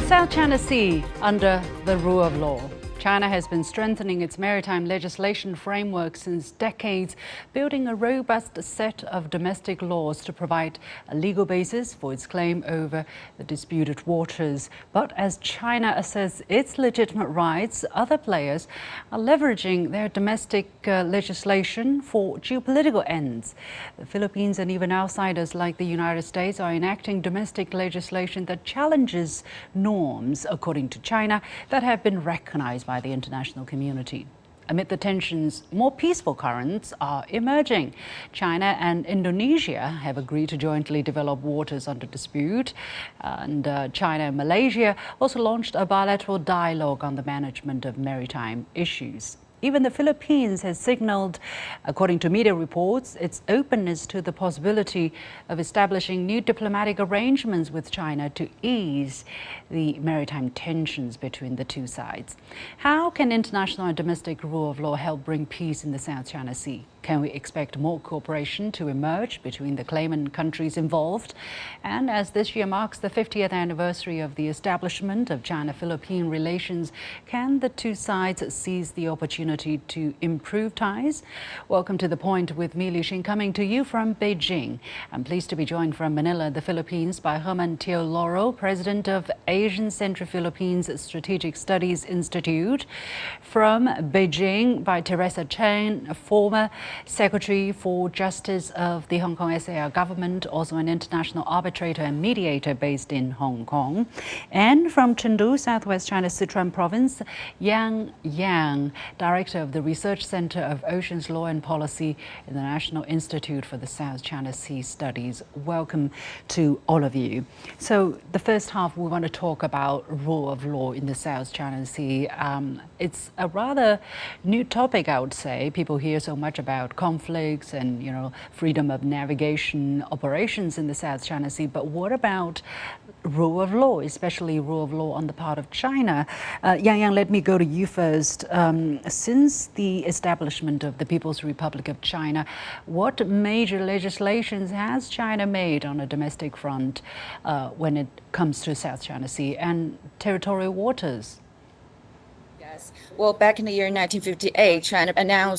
South China Sea under the rule of law. China has been strengthening its maritime legislation framework since decades, building a robust set of domestic laws to provide a legal basis for its claim over the disputed waters. But as China asserts its legitimate rights, other players are leveraging their domestic legislation for geopolitical ends. The Philippines and even outsiders like the United States are enacting domestic legislation that challenges norms, according to China, that have been recognized by the international community. Amid the tensions, more peaceful currents are emerging. China and Indonesia have agreed to jointly develop waters under dispute, and China and Malaysia also launched a bilateral dialogue on the management of maritime issues. Even the Philippines has signaled, according to media reports, its openness to the possibility of establishing new diplomatic arrangements with China to ease the maritime tensions between the two sides. How can international and domestic rule of law help bring peace in the South China Sea? Can we expect more cooperation to emerge between the claimant countries involved? And as this year marks the 50th anniversary of the establishment of China-Philippine relations, can the two sides seize the opportunity to improve ties? Welcome to The Point with me, Li Xin, coming to you from Beijing. I'm pleased to be joined from Manila, the Philippines, by Herman Tiu Laurel, President of Asian Central Philippines Strategic Studies Institute. From Beijing, by Teresa Cheng, a former Secretary for Justice of the Hong Kong HKSAR government, also an international arbitrator and mediator based in Hong Kong. And from Chengdu, Southwest China's Sichuan province, Yang, Director of the Research Center of Oceans Law and Policy in the National Institute for the South China Sea Studies. Welcome to all of you. So the first half, we want to talk about rule of law in the South China Sea. It's a rather new topic, I would say. People hear so much about conflicts and, freedom of navigation operations in the South China Sea. But what about rule of law, especially rule of law on the part of China? Yang, let me go to you first. Since the establishment of the People's Republic of China, what major legislations has China made on a domestic front when it comes to South China Sea and territorial waters? Well, back in the year 1958, China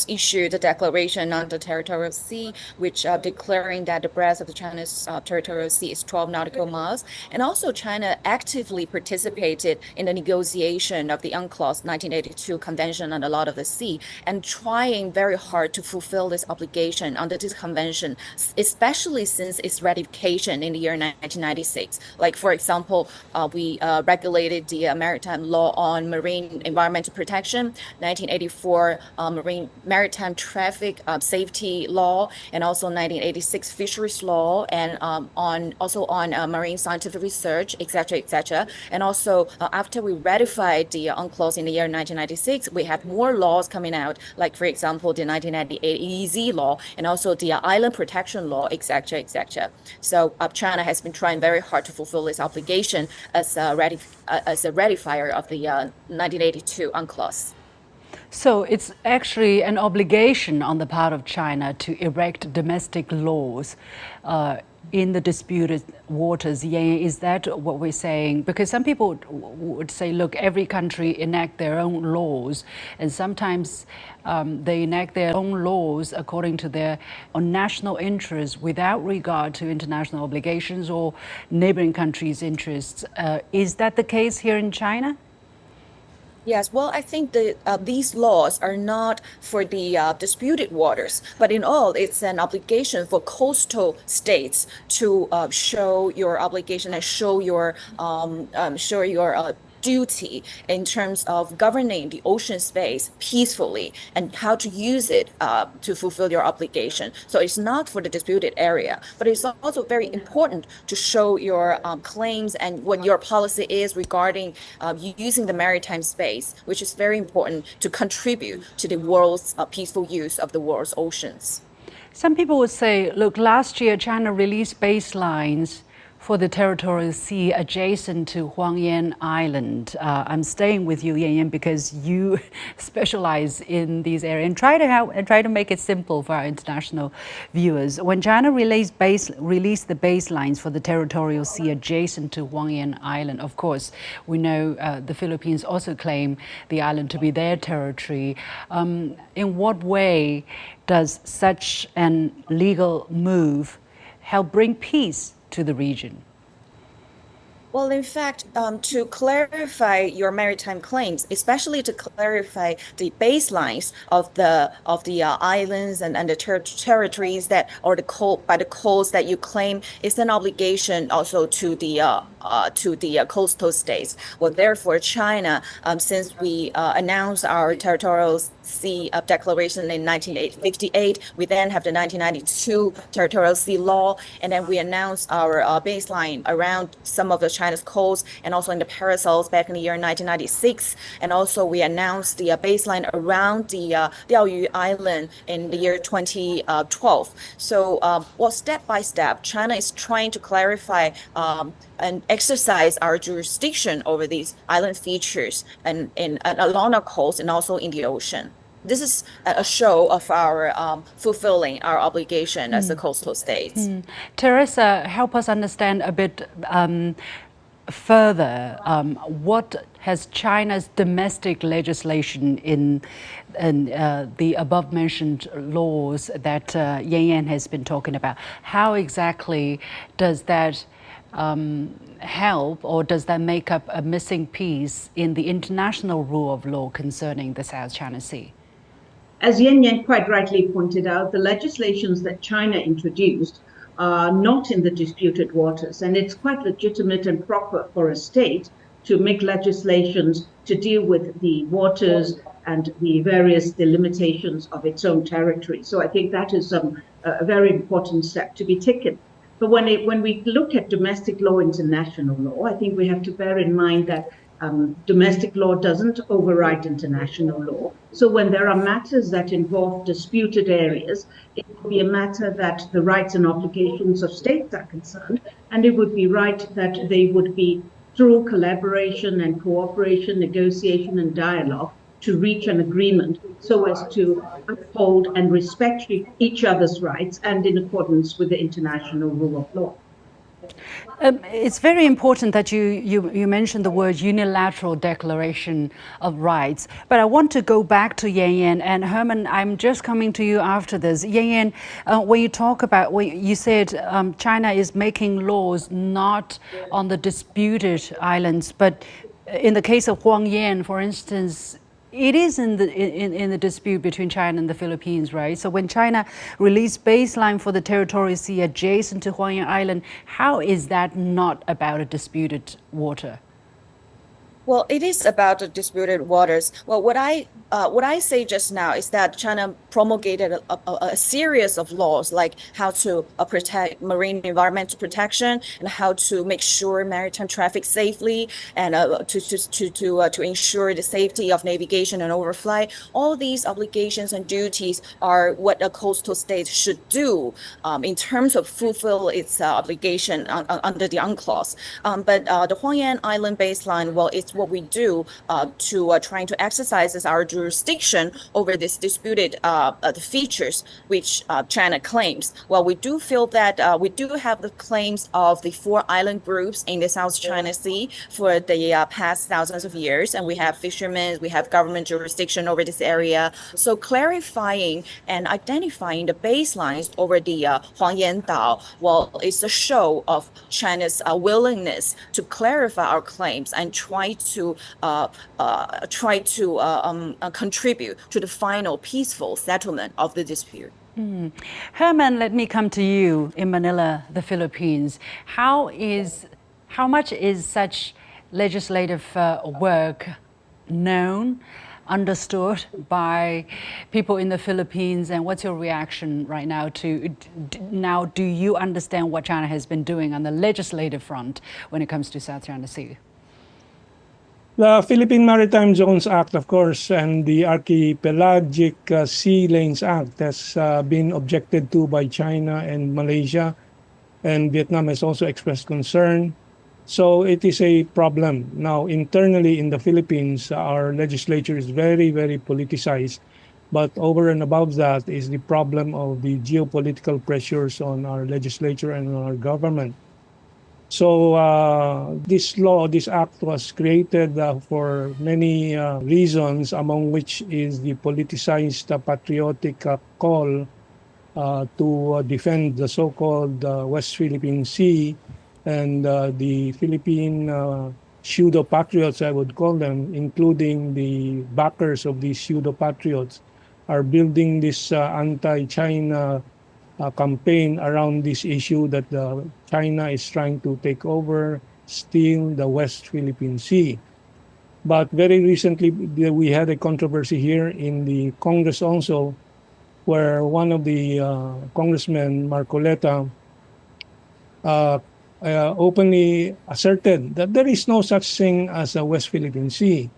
issued a declaration on the territorial sea, which declaring that the breadth of the China's territorial sea is 12 nautical miles. And also China actively participated in the negotiation of the UNCLOS 1982 Convention on the Law of the Sea, and trying very hard to fulfill this obligation under this convention, especially since its ratification in the year 1996. Like, for example, we regulated the maritime law on marine environmental protection, 1984 maritime traffic safety law, and also 1986 fisheries law, and on marine scientific research, etc. And also after we ratified the UNCLOS in the year 1996, we had more laws coming out, like, for example, the 1998 EEZ law, and also the island protection law, etc. So China has been trying very hard to fulfill its obligation as a ratifier of the 1982 UNCLOS. So it's actually an obligation on the part of China to erect domestic laws in the disputed waters. Is that what we're saying? Because some people would say, look, every country enact their own laws, and sometimes they enact their own laws according to their own national interests without regard to international obligations or neighboring countries' interests. Is that the case here in China? Yes, well, I think these laws are not for the disputed waters, but in all, it's an obligation for coastal states to show your obligation and show your duty in terms of governing the ocean space peacefully and how to use it to fulfill your obligation. So it's not for the disputed area, but it's also very important to show your claims and what your policy is regarding using the maritime space, which is very important to contribute to the world's peaceful use of the world's oceans. Some people would say, look, last year China released baselines for the territorial sea adjacent to Huangyan Island. I'm staying with you, Yan Yan, because you specialize in these areas and try to make it simple for our international viewers. When China released the baselines for the territorial sea adjacent to Huangyan Island, of course, we know the Philippines also claim the island to be their territory. In what way does such an legal move help bring peace to the region? Well, in fact, to clarify your maritime claims, especially to clarify the baselines of the islands and the territories that or the coast that you claim, is an obligation also to the coastal states. Well, therefore, China, since we announced our territorial sea declaration in 1958, we then have the 1992 territorial sea law, and then we announced our baseline around some of the China's coast and also in the parasols back in the year 1996. And also we announced the baseline around the Diaoyu Island in the year 2012. So, well, step by step, China is trying to clarify and exercise our jurisdiction over these island features and along our coast and also in the ocean. This is a show of our fulfilling our obligation as a coastal states. Teresa, help us understand a bit further, what has China's domestic legislation in the above mentioned laws that Yan Yan has been talking about? How exactly does that help, or does that make up a missing piece in the international rule of law concerning the South China Sea? As Yan Yan quite rightly pointed out, the legislations that China introduced are not in the disputed waters, and it's quite legitimate and proper for a state to make legislations to deal with the waters and the various delimitations of its own territory. So I think that is a very important step to be taken. But when we look at domestic law, international law, I think we have to bear in mind that domestic law doesn't override international law. So when there are matters that involve disputed areas, it would be a matter that the rights and obligations of states are concerned, and it would be right that they would be through collaboration and cooperation, negotiation and dialogue to reach an agreement so as to uphold and respect each other's rights and in accordance with the international rule of law. It's very important that you mentioned the word unilateral declaration of rights, but I want to go back to Yan Yan and Herman. I'm just coming to you after this. Yan Yan, when you talk about, you said China is making laws not on the disputed islands, but in the case of Huangyan, for instance, it is in the dispute between China and the Philippines, right? So when China released baseline for the territorial sea adjacent to Huangyan Island, how is that not about a disputed water? Well, it is about the disputed waters. Well, what I say just now is that China promulgated a series of laws, like how to protect marine environmental protection and how to make sure maritime traffic safely, and to ensure the safety of navigation and overflight. All these obligations and duties are what a coastal state should do in terms of fulfill its obligation under the UNCLOS. But the Huangyan Island baseline, well, it's what we do to trying to exercise our jurisdiction over this disputed the features which China claims. Well, we do feel that we do have the claims of the 4 island groups in the South China Sea for the past thousands of years, and we have fishermen, we have government jurisdiction over this area. So clarifying and identifying the baselines over the Huangyan Dao, well, it's a show of China's willingness to clarify our claims and try to contribute to the final peaceful settlement of the dispute. Herman, let me come to you in Manila, the Philippines. How much is such legislative work known, understood by people in the Philippines, and what's your reaction right now to do you understand what China has been doing on the legislative front when it comes to South China Sea? The Philippine Maritime Zones Act, of course, and the Archipelagic Sea Lanes Act has been objected to by China and Malaysia. and Vietnam has also expressed concern. So it is a problem. Now, internally in the Philippines, our legislature is very, very politicized. But over and above that is the problem of the geopolitical pressures on our legislature and on our government. So this law, this act was created for many reasons, among which is the politicized patriotic call to defend the so-called West Philippine Sea, and the Philippine pseudo-patriots, I would call them, including the backers of these pseudo-patriots, are building this anti-China campaign around this issue that China is trying to take over, steal the West Philippine Sea. But very recently, we had a controversy here in the Congress also, where one of the congressmen, Marcoleta, openly asserted that there is no such thing as a West Philippine Sea.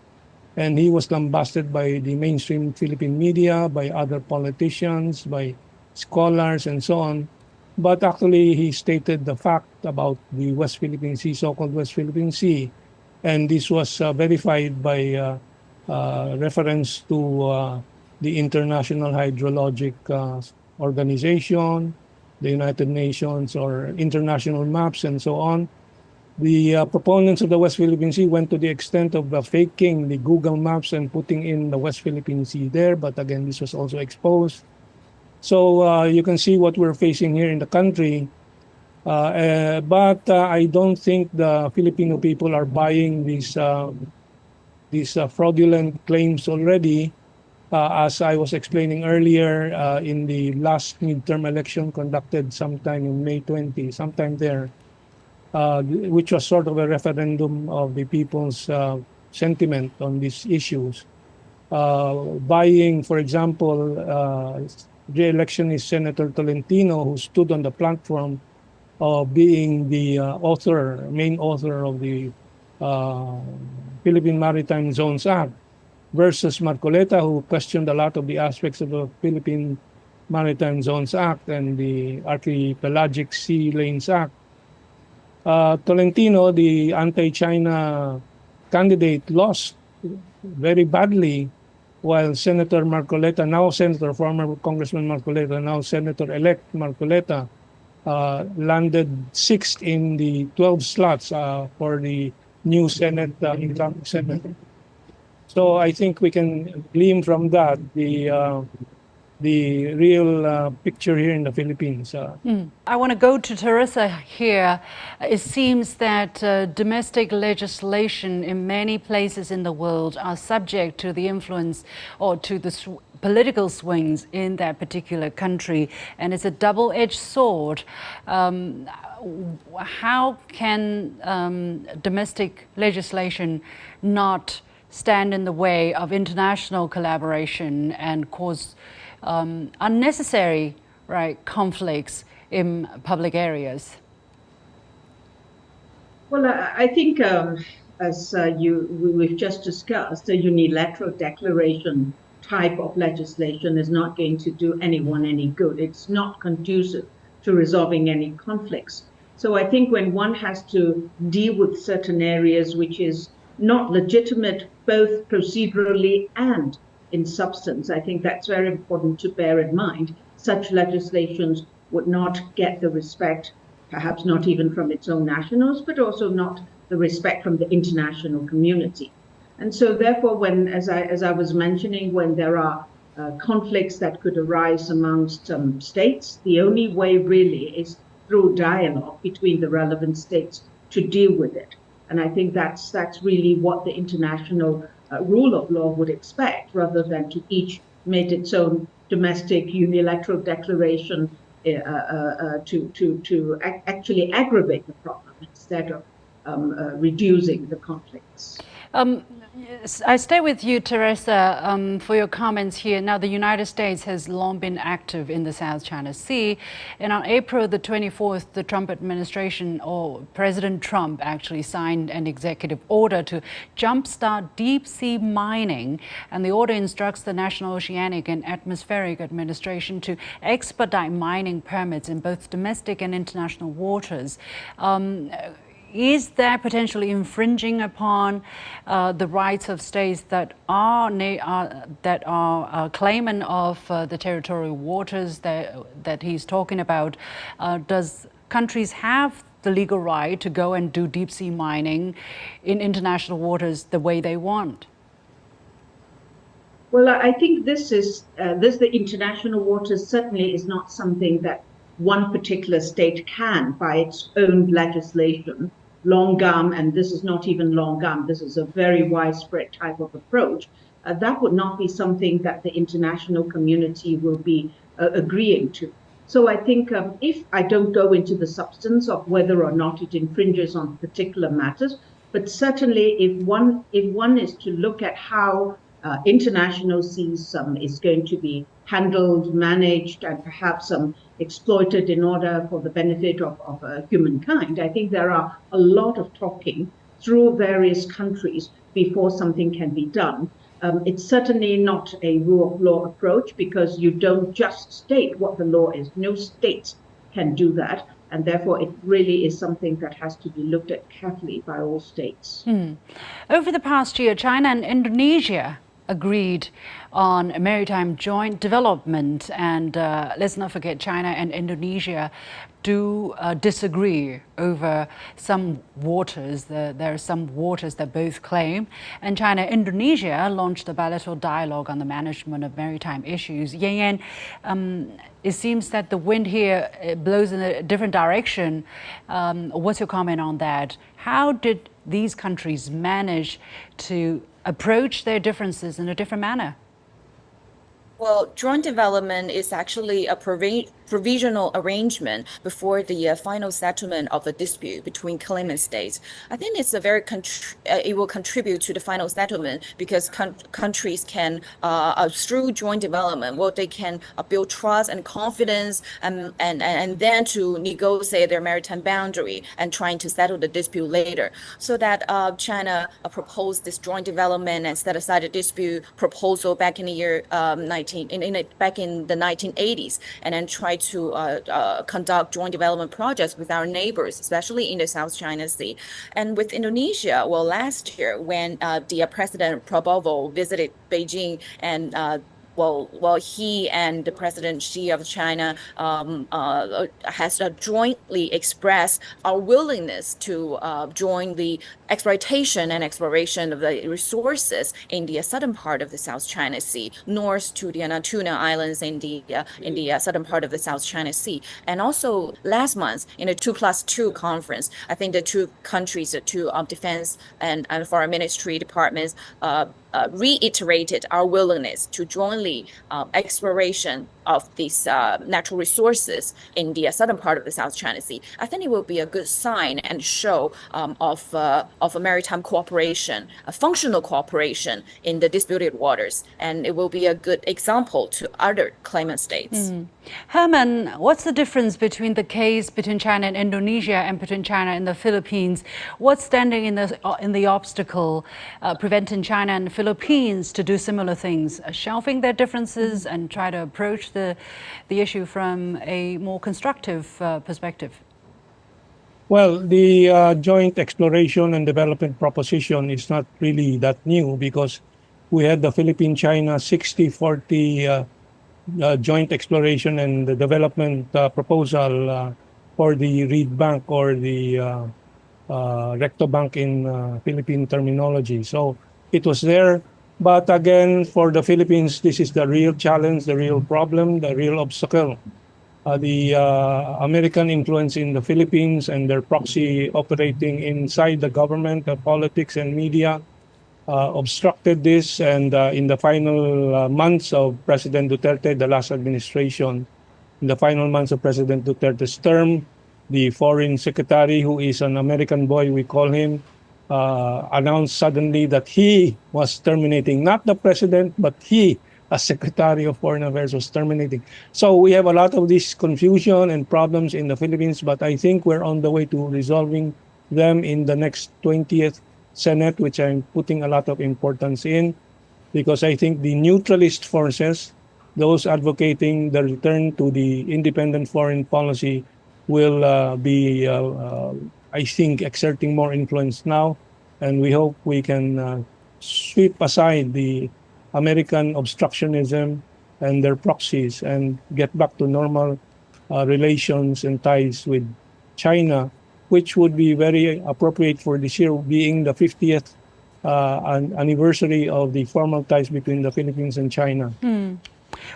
And he was lambasted by the mainstream Philippine media, by other politicians, by scholars, and so on. But actually, he stated the fact about the West Philippine Sea, so-called West Philippine Sea. And this was verified by reference to the International Hydrologic Organization, the United Nations, or international maps, and so on. The proponents of the West Philippine Sea went to the extent of faking the Google Maps and putting in the West Philippine Sea there. But again, this was also exposed. So you can see what we're facing here in the country. But I don't think the Filipino people are buying these fraudulent claims already. As I was explaining earlier, in the last midterm election conducted sometime in May 20, sometime there, which was sort of a referendum of the people's sentiment on these issues. Buying, for example, re-election is Senator Tolentino, who stood on the platform of being the main author of the Philippine Maritime Zones Act, versus Marcoleta, who questioned a lot of the aspects of the Philippine Maritime Zones Act and the Archipelagic Sea Lanes Act. Tolentino, the anti-China candidate, lost very badly, while Senator Marcoleta, now Senator, former Congressman Marcoleta, now Senator-elect Marcoleta, landed sixth in the 12 slots for the new Senate, incoming Senate. So I think we can glean from that the real picture here in the Philippines. I want to go to Teresa here. It seems that domestic legislation in many places in the world are subject to the influence or to the political swings in that particular country, and it's a double-edged sword. How can domestic legislation not stand in the way of international collaboration and cause unnecessary conflicts in public areas? Well, I think, as we've just discussed, a unilateral declaration type of legislation is not going to do anyone any good. It's not conducive to resolving any conflicts. So I think when one has to deal with certain areas which is not legitimate both procedurally and in substance, I think that's very important to bear in mind. Such legislations would not get the respect, perhaps not even from its own nationals, but also not the respect from the international community. And so therefore, when, as I was mentioning, when there are conflicts that could arise amongst states, the only way really is through dialogue between the relevant states to deal with it. And I think that's really what the international rule of law would expect, rather than to each make its own domestic unilateral declaration to actually aggravate the problem instead of reducing the conflicts. I stay with you, Teresa, for your comments here. Now, the United States has long been active in the South China Sea. And on April the 24th, the Trump administration, or President Trump, actually signed an executive order to jumpstart deep sea mining. And the order instructs the National Oceanic and Atmospheric Administration to expedite mining permits in both domestic and international waters. Is that potentially infringing upon the rights of states that are claimant of the territorial waters that he's talking about? Does countries have the legal right to go and do deep sea mining in international waters the way they want? Well, I think the international waters certainly is not something that one particular state can, by its own legislation, long arm, and this is not even long arm, this is a very widespread type of approach. That would not be something that the international community will be agreeing to. So I think if I don't go into the substance of whether or not it infringes on particular matters, but certainly if one is to look at how international seas is going to be handled, managed, and perhaps exploited in order for the benefit of humankind, I think there are a lot of talking through various countries before something can be done. It's certainly not a rule of law approach, because you don't just state what the law is. No state can do that. And therefore, it really is something that has to be looked at carefully by all states. Over the past year, China and Indonesia agreed on a maritime joint development. And let's not forget, China and Indonesia do disagree over some waters. There are some waters that both claim. And China and Indonesia launched a bilateral dialogue on the management of maritime issues. Yan Yan, it seems that the wind here blows in a different direction. What's your comment on that? How did these countries manage to approach their differences in a different manner? Well, joint development is actually a provisional arrangement before the final settlement of the dispute between claimant states. I think it's a very it will contribute to the final settlement, because countries can through joint development, well, they can build trust and confidence, and then to negotiate their maritime boundary and trying to settle the dispute later. So that China proposed this joint development and set aside a dispute proposal back in the year back in the 1980s, and then try to conduct joint development projects with our neighbors, especially in the South China Sea. And with Indonesia, well, last year when the President Prabowo visited Beijing, and well, he and the President Xi of China has jointly expressed our willingness to join the exploitation and exploration of the resources in the southern part of the South China Sea, north to the Natuna Islands in the southern part of the South China Sea. And also last month in the 2+2 conference, I think the two countries, the two defense and foreign ministry departments reiterated our willingness to jointly exploration of these natural resources in the southern part of the South China Sea. I think it will be a good sign and show of a maritime cooperation, a functional cooperation in the disputed waters, and it will be a good example to other claimant states. Herman, what's the difference between the case between China and Indonesia and between China and the Philippines? What's standing in the obstacle preventing China and the Philippines to do similar things, shelving their differences and try to approach the issue from a more constructive perspective? Well, the joint exploration and development proposition is not really that new, because we had the Philippine-China 60-40 joint exploration and the development proposal for the Reed Bank, or the Recto Bank in Philippine terminology. So it was there. But again, for the Philippines, this is the real challenge, the real problem, the real obstacle. The American influence in the Philippines and their proxy operating inside the government, the politics and media obstructed this. And in the final months of President Duterte, the last administration, in the final months of President Duterte's term, the foreign secretary, who is an American boy, we call him, announced suddenly that he was terminating, not the president, but he, as Secretary of Foreign Affairs, was terminating. So we have a lot of this confusion and problems in the Philippines, but I think we're on the way to resolving them in the next 20th Senate, which I'm putting a lot of importance in, because I think the neutralist forces, those advocating the return to the independent foreign policy, will be, I think, exerting more influence now. And we hope we can sweep aside the American obstructionism and their proxies and get back to normal relations and ties with China, which would be very appropriate for this year, being the 50th anniversary of the formal ties between the Philippines and China.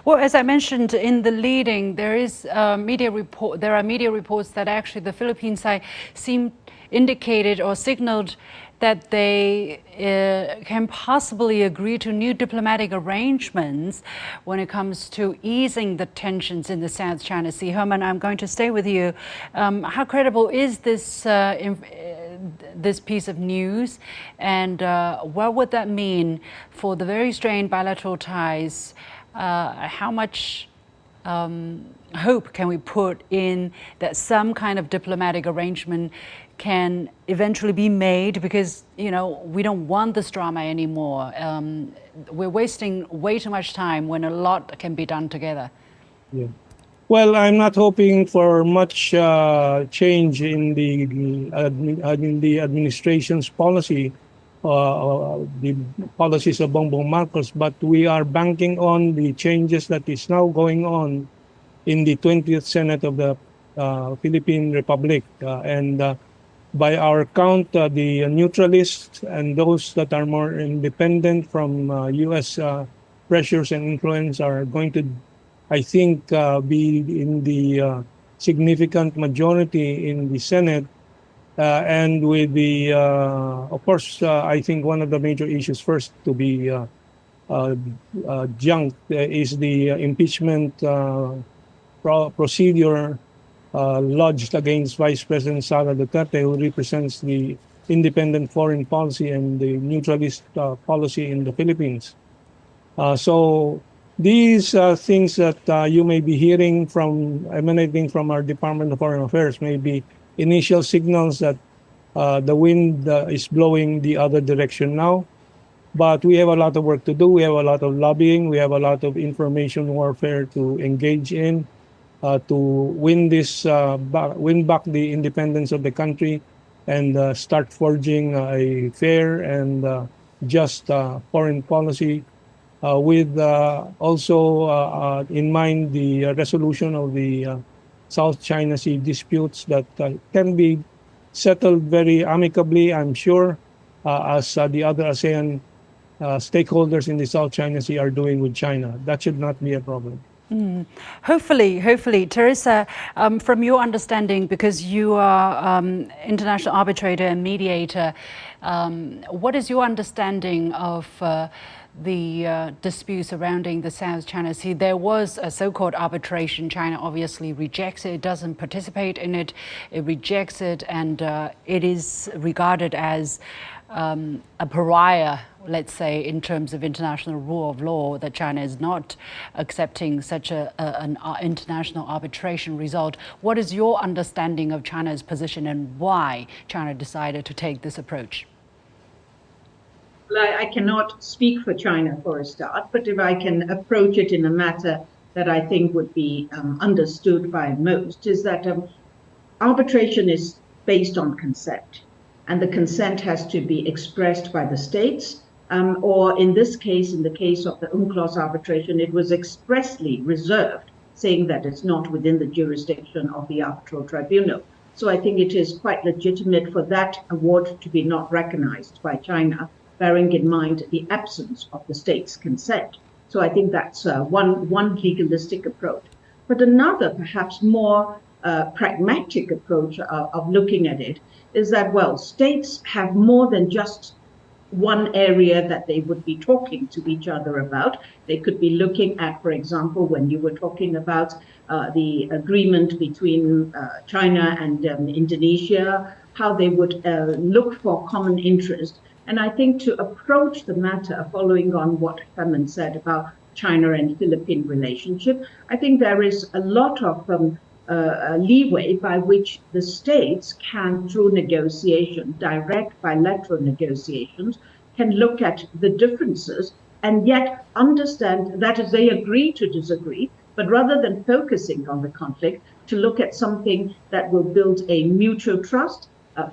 Well, as I mentioned in the leading, there are media reports that actually the Philippines side seem indicated or signaled that they can possibly agree to new diplomatic arrangements when it comes to easing the tensions in the South China Sea. Herman, I'm going to stay with you. How credible is this piece of news, and what would that mean for the very strained bilateral ties? How much hope can we put in that some kind of diplomatic arrangement can eventually be made? Because, you know, we don't want this drama anymore. We're wasting way too much time when a lot can be done together. Yeah. Well, I'm not hoping for much change in the administration's policy, the policies of Bongbong Marcos, but we are banking on the changes that is now going on in the 20th Senate of the Philippine Republic. And by our count, the neutralists and those that are more independent from U.S. Pressures and influence are going to, I think, be in the significant majority in the Senate. And with the, of course, I think one of the major issues first to be junked is the impeachment procedure lodged against Vice President Sara Duterte, who represents the independent foreign policy and the neutralist policy in the Philippines. So these things that you may be hearing from emanating from our Department of Foreign Affairs may be initial signals that the wind is blowing the other direction now. But we have a lot of work to do. We have a lot of lobbying. We have a lot of information warfare to engage in to win back the independence of the country and start forging a fair and just foreign policy with also in mind the resolution of the South China Sea disputes that can be settled very amicably, I'm sure, as the other ASEAN stakeholders in the South China Sea are doing with China. That should not be a problem. Hopefully. Teresa, from your understanding, because you are international arbitrator and mediator, what is your understanding of the dispute surrounding the South China Sea? There was a so-called arbitration. China obviously rejects it. It doesn't participate in it. It rejects it, and it is regarded as a pariah, let's say, in terms of international rule of law, that China is not accepting such an international arbitration result. What is your understanding of China's position and why China decided to take this approach? Well, I cannot speak for China for a start, but if I can approach it in a matter that I think would be understood by most, is that arbitration is based on consent. And the consent has to be expressed by the states, or in this case, in the case of the UNCLOS arbitration, it was expressly reserved, saying that it's not within the jurisdiction of the arbitral tribunal. So I think it is quite legitimate for that award to be not recognized by China, bearing in mind the absence of the state's consent. So I think that's one legalistic approach. But another, perhaps more pragmatic approach of looking at it is that, well, states have more than just one area that they would be talking to each other about. They could be looking at, for example, when you were talking about the agreement between China and Indonesia, how they would look for common interest. And I think to approach the matter, following on what Herman said about China and Philippine relationship, I think there is a lot of leeway by which the states can, through negotiation, direct bilateral negotiations, can look at the differences and yet understand that as they agree to disagree, but rather than focusing on the conflict, to look at something that will build a mutual trust,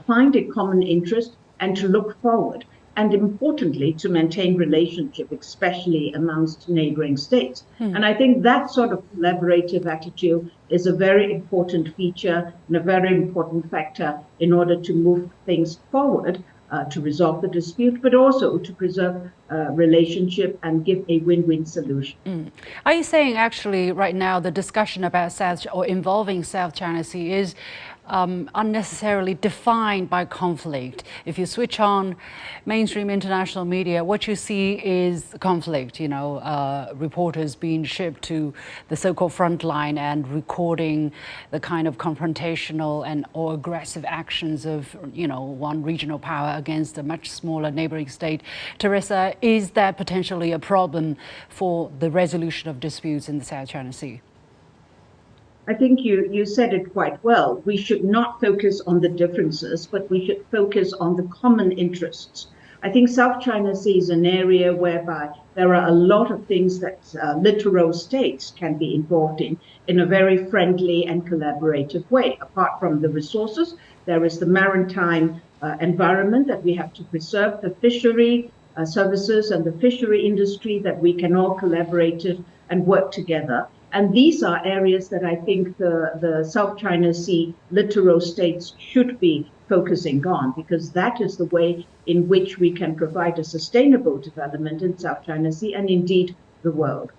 find a common interest, and to look forward. And importantly, to maintain relationship, especially amongst neighboring states. And I think that sort of collaborative attitude is a very important feature and a very important factor in order to move things forward, to resolve the dispute, but also to preserve relationship and give a win-win solution. Are you saying actually right now the discussion about involving South China Sea is unnecessarily defined by conflict? If you switch on mainstream international media, what you see is conflict, reporters being shipped to the so-called front line and recording the kind of confrontational or aggressive actions of, one regional power against a much smaller neighboring state. Teresa, is that potentially a problem for the resolution of disputes in the South China Sea? I think you said it quite well. We should not focus on the differences, but we should focus on the common interests. I think South China Sea is an area whereby there are a lot of things that littoral states can be involved in a very friendly and collaborative way. Apart from the resources, there is the maritime environment that we have to preserve, the fishery services and the fishery industry that we can all collaborate and work together. And these are areas that I think the South China Sea littoral states should be focusing on, because that is the way in which we can provide a sustainable development in South China Sea and indeed the world.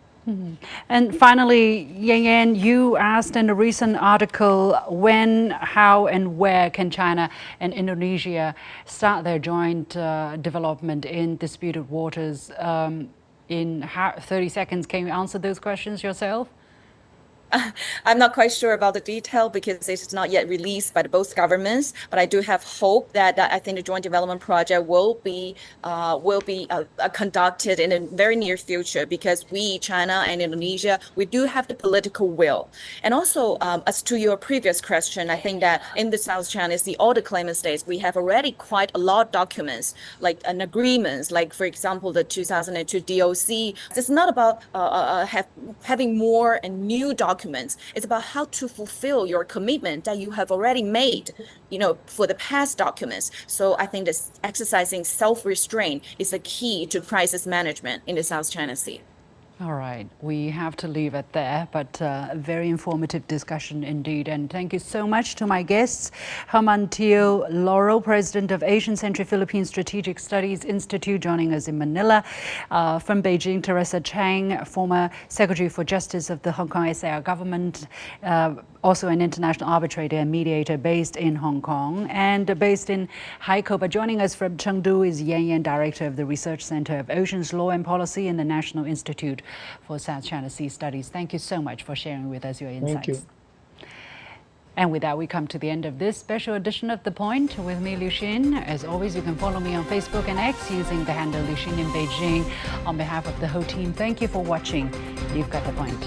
And finally, Yan, you asked in a recent article when, how and where can China and Indonesia start their joint development in disputed waters. In 30 seconds, can you answer those questions yourself? I'm not quite sure about the detail because it is not yet released by both governments, but I do have hope that I think the joint development project will be conducted in a very near future, because we, China and Indonesia, we do have the political will. And also, as to your previous question, I think that in the South China Sea, all the claimant states, we have already quite a lot of documents, like an agreements, like for example, the 2002 DOC. It's not about having more and new documents. It's about how to fulfill your commitment that you have already made, for the past documents. So I think this exercising self-restraint is the key to crisis management in the South China Sea. All right, we have to leave it there, but a very informative discussion indeed. And thank you so much to my guests, Herman Tiu Laurel, President of Asian Century Philippine Strategic Studies Institute, joining us in Manila. From Beijing, Teresa Cheng, former Secretary for Justice of the Hong Kong HKSAR government, also an international arbitrator and mediator based in Hong Kong and based in Haikou. But joining us from Chengdu is Yan, Director of the Research Center of Oceans Law and Policy in the National Institute for South China Sea Studies. Thank you so much for sharing with us your insights. Thank you. And with that, we come to the end of this special edition of The Point with me, Liu Xin. As always, you can follow me on Facebook and X using the handle Liu Xin in Beijing. On behalf of the whole team, thank you for watching. You've got The Point.